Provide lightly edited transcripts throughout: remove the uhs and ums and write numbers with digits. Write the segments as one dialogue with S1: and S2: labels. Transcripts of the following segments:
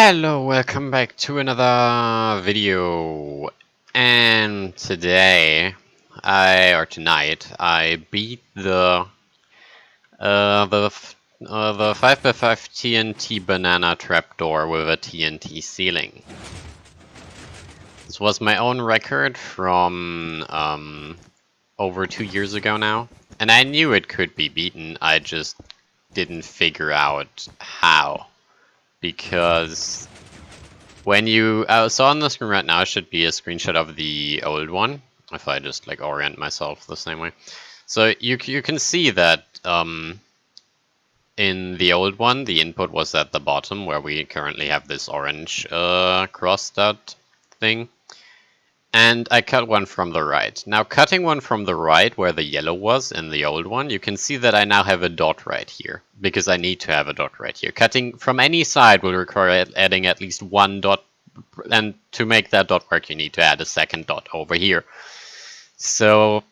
S1: Hello, welcome back to another video. And today, tonight, I beat the 5x5 TNT banana trapdoor with a TNT ceiling. This was my own record from over 2 years ago now, and I knew it could be beaten. I just didn't figure out how. Because when you, so on the screen right now should be a screenshot of the old one, if I just like orient myself the same way. So you can see that in the old one, the input was at the bottom where we currently have this orange crossed out thing. And I cut one from the right. Now cutting one from the right where the yellow was in the old one, you can see that I now have a dot right here, because I need to have a dot right here. Cutting from any side will require adding at least one dot, and to make that dot work you need to add a second dot over here. So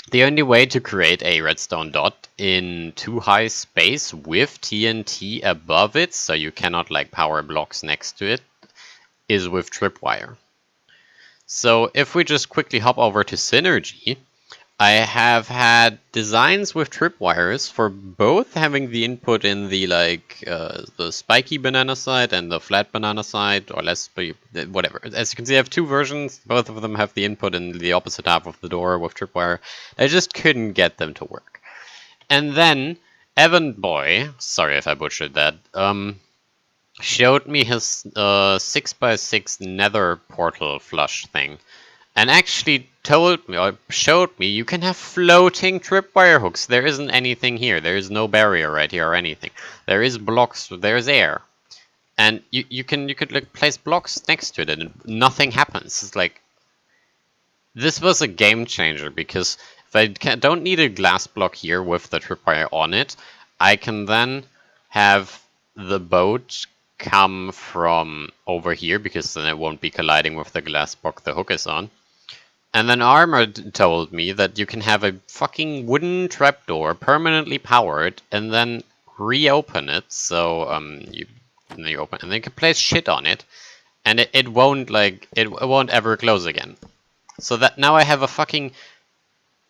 S1: the only way to create a redstone dot in too high space with TNT above it, so you cannot like power blocks next to it, is with tripwire. So if we just quickly hop over to Synergy, I have had designs with tripwires for both having the input in the the spiky banana side and the flat banana side, or less, whatever. As you can see, I have two versions. Both of them have the input in the opposite half of the door with tripwire. I just couldn't get them to work. And then Evan Boy, sorry if I butchered that, showed me his 6x6 nether portal flush thing, and actually told me, or showed me, you can have floating tripwire hooks. There isn't anything here. There is no barrier right here or anything. There is blocks, there's air. And you could like place blocks next to it and nothing happens. It's like, this was a game changer, because if I don't need a glass block here with the tripwire on it, I can then have the boat come from over here, because then it won't be colliding with the glass block the hook is on. And then Armored told me that you can have a fucking wooden trapdoor permanently powered and then reopen it, so you open and then you can place shit on it, and it won't ever close again. So that now I have a fucking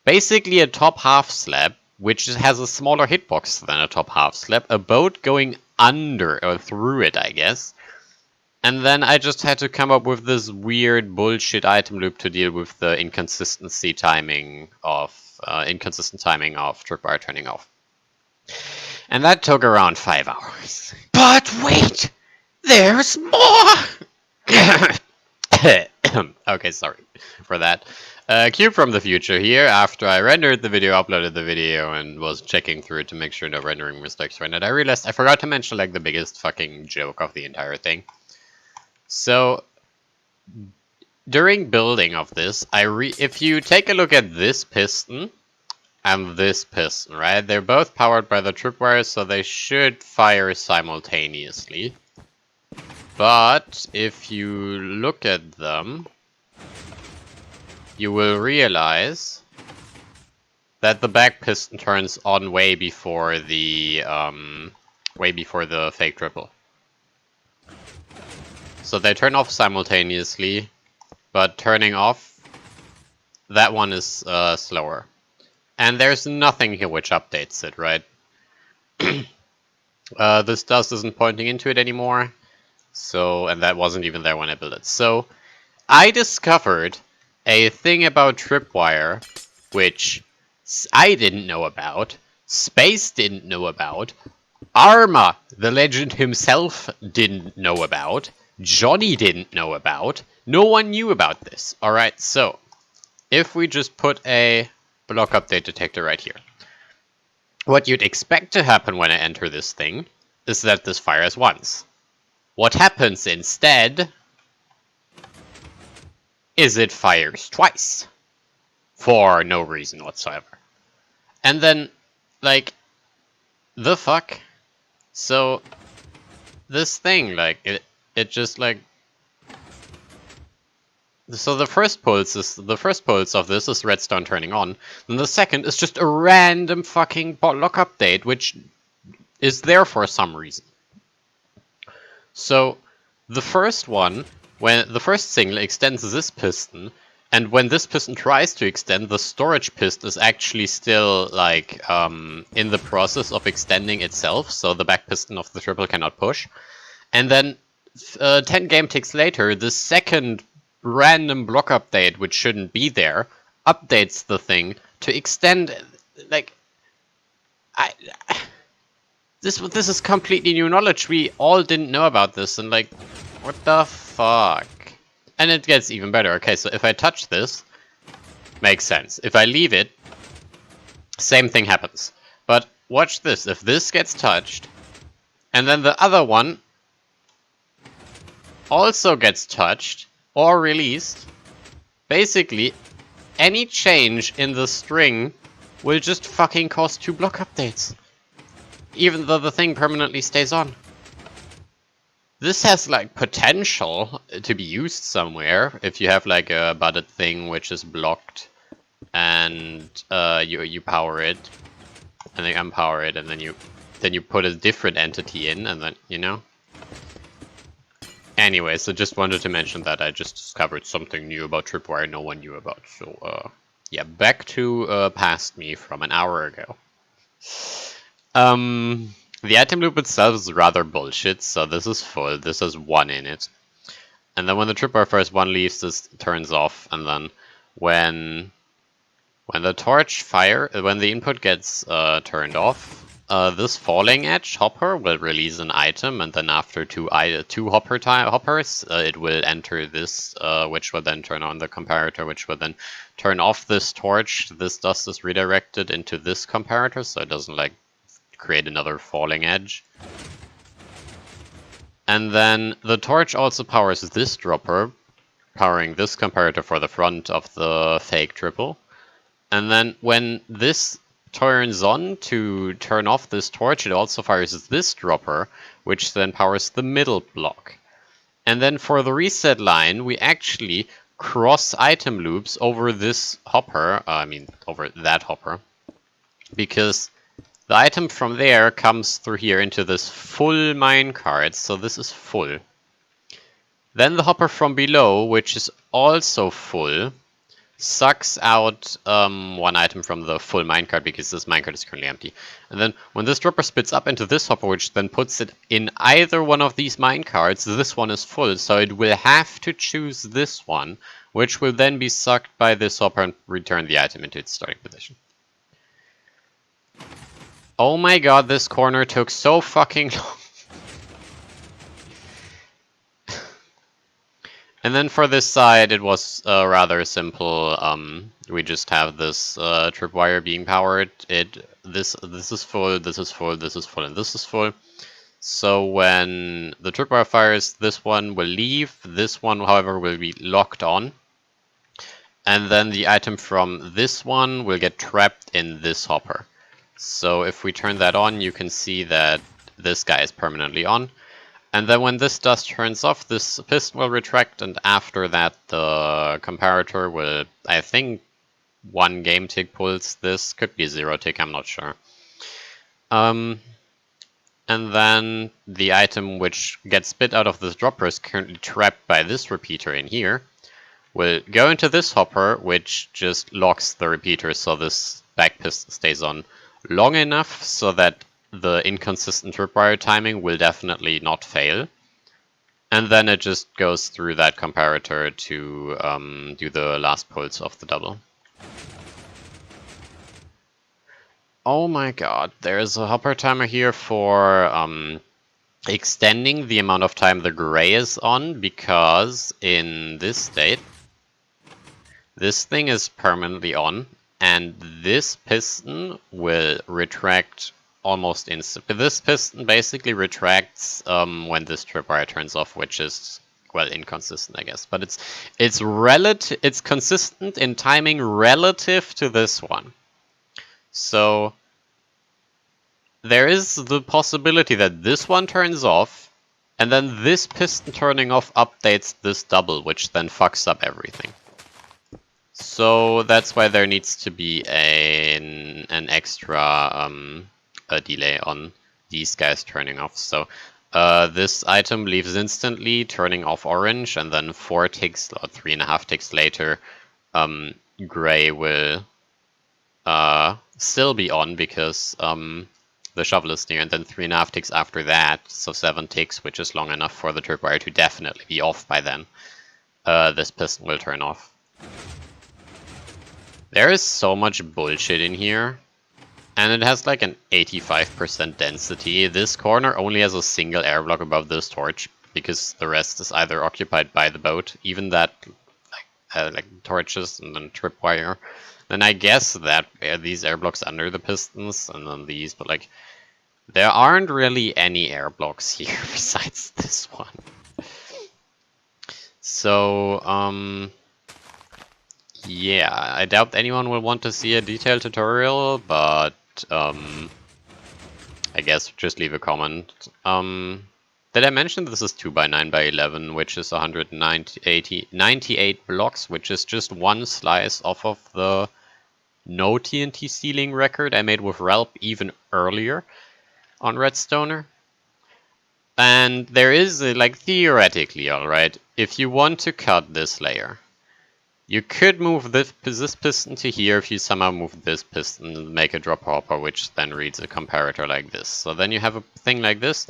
S1: basically a top half slab, which has a smaller hitbox than a top half slab, a boat going under or through it, I guess. And then I just had to come up with this weird bullshit item loop to deal with the inconsistent timing of tripwire turning off. And that took around 5 hours. But wait! There's more! Okay, sorry for that. Cube from the future here. After I rendered the video, uploaded the video, and was checking through it to make sure no rendering mistakes were in it, I realized I forgot to mention like the biggest fucking joke of the entire thing. So during building of this, if you take a look at this piston and this piston, right? They're both powered by the tripwire, so they should fire simultaneously. But if you look at them, you will realize that the back piston turns on way before the fake triple. So they turn off simultaneously, but turning off, that one is slower. And there's nothing here which updates it, right? This dust isn't pointing into it anymore. So, and that wasn't even there when I built it. So I discovered a thing about tripwire, which I didn't know about, Space didn't know about, Arma, the legend himself, didn't know about, Johnny didn't know about, no one knew about this. Alright, so, if we just put a block update detector right here, what you'd expect to happen when I enter this thing is that this fires once. What happens instead is it fires twice. For no reason whatsoever. And then, like, the fuck? So, this thing, like, it just, like... So the first pulse of this is redstone turning on, and the second is just a random fucking block update, which is there for some reason. So, the first one, when the first single extends this piston, and when this piston tries to extend, the storage piston is actually still like in the process of extending itself, so the back piston of the triple cannot push. And then 10 game ticks later, the second random block update, which shouldn't be there, updates the thing to extend. Like, this is completely new knowledge. We all didn't know about this, and like, what the fuck? And it gets even better. Okay, so if I touch this, makes sense. If I leave it, same thing happens. But watch this. If this gets touched, and then the other one also gets touched or released, basically any change in the string will just fucking cause 2 block updates, even though the thing permanently stays on. This has like potential to be used somewhere if you have like a butted thing which is blocked and you power it and then unpower it, and then you put a different entity in, and then, you know. Anyway, so just wanted to mention that I just discovered something new about Tripwire no one knew about. So yeah, back to past me from an hour ago. The item loop itself is rather bullshit, so this is full, this has 1 in it. And then when the tripwire first 1 leaves, this turns off, and then when the torch when the input gets turned off, this falling edge hopper will release an item, and then after two hoppers, it will enter this, which will then turn on the comparator, which will then turn off this torch. This dust is redirected into this comparator, so it doesn't like create another falling edge. And then the torch also powers this dropper, powering this comparator for the front of the fake triple. And then when this turns on to turn off this torch, it also fires this dropper, which then powers the middle block. And then for the reset line, we actually cross item loops over this hopper, over that hopper, because the item from there comes through here into this full minecart, so this is full. Then the hopper from below, which is also full, sucks out 1 item from the full minecart because this minecart is currently empty. And then when this dropper spits up into this hopper, which then puts it in either one of these minecarts, this one is full, so it will have to choose this one, which will then be sucked by this hopper and return the item into its starting position. Oh my god, this corner took so fucking long. And then for this side, it was rather simple. We just have this tripwire being powered. This is full, this is full, this is full, and this is full. So when the tripwire fires, this one will leave. This one, however, will be locked on. And then the item from this one will get trapped in this hopper. So if we turn that on, you can see that this guy is permanently on. And then when this dust turns off, this piston will retract, and after that the comparator will, I think, 1 game tick pulls this. Could be 0 tick, I'm not sure. And then the item which gets spit out of this dropper is currently trapped by this repeater in here. Will go into this hopper, which just locks the repeater so this back piston stays on long enough so that the inconsistent tripwire timing will definitely not fail. And then it just goes through that comparator to do the last pulse of the double. Oh my god, there's a hopper timer here for extending the amount of time the gray is on, because in this state, this thing is permanently on, and this piston will retract almost instantly. This piston basically retracts when this tripwire turns off, which is, well, inconsistent, I guess. But it's consistent in timing relative to this one. So there is the possibility that this one turns off, and then this piston turning off updates this double, which then fucks up everything. So that's why there needs to be an extra delay on these guys turning off. So This item leaves instantly, turning off orange, and then 4 ticks or 3.5 ticks later, gray will still be on because the shovel is near, and then 3.5 ticks after that, so 7 ticks, which is long enough for the tripwire to definitely be off by then. This piston will turn off. There is so much bullshit in here. And it has like an 85% density. This corner only has a single air block above this torch, because the rest is either occupied by the boat, even that like torches and then tripwire. Then I guess that these air blocks under the pistons, and then these, but like there aren't really any air blocks here besides this one. So, yeah, I doubt anyone will want to see a detailed tutorial, but I guess just leave a comment. Did I mention this is 2x9x11, which is 98 blocks, which is just one slice off of the no TNT ceiling record I made with Relp even earlier on Redstoner. And there is, like, theoretically, alright, if you want to cut this layer, you could move this piston to here if you somehow move this piston and make a drop hopper, which then reads a comparator like this. So then you have a thing like this,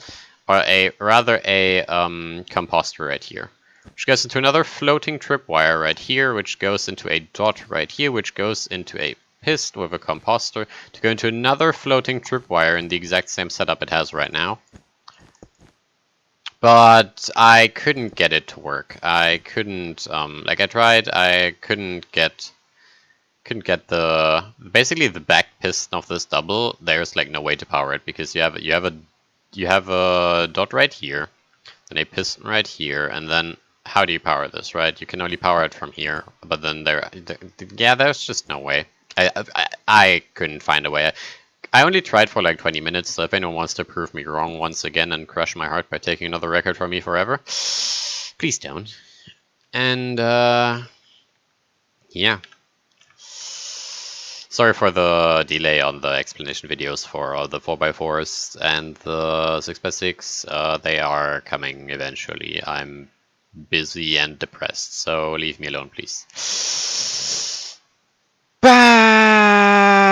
S1: or a composter right here, which goes into another floating tripwire right here, which goes into a dot right here, which goes into a piston with a composter to go into another floating tripwire in the exact same setup it has right now. But I couldn't get it to work. I couldn't, like I tried, I couldn't get the, basically the back piston of this double, there's like no way to power it, because you have a dot right here, then a piston right here, and then how do you power this, right? You can only power it from here, but then there's just no way. I couldn't find a way. I only tried for like 20 minutes, so if anyone wants to prove me wrong once again and crush my heart by taking another record from me forever, please don't. And, yeah. Sorry for the delay on the explanation videos for the 4x4s and the 6x6. They are coming eventually. I'm busy and depressed, so leave me alone, please. Bye!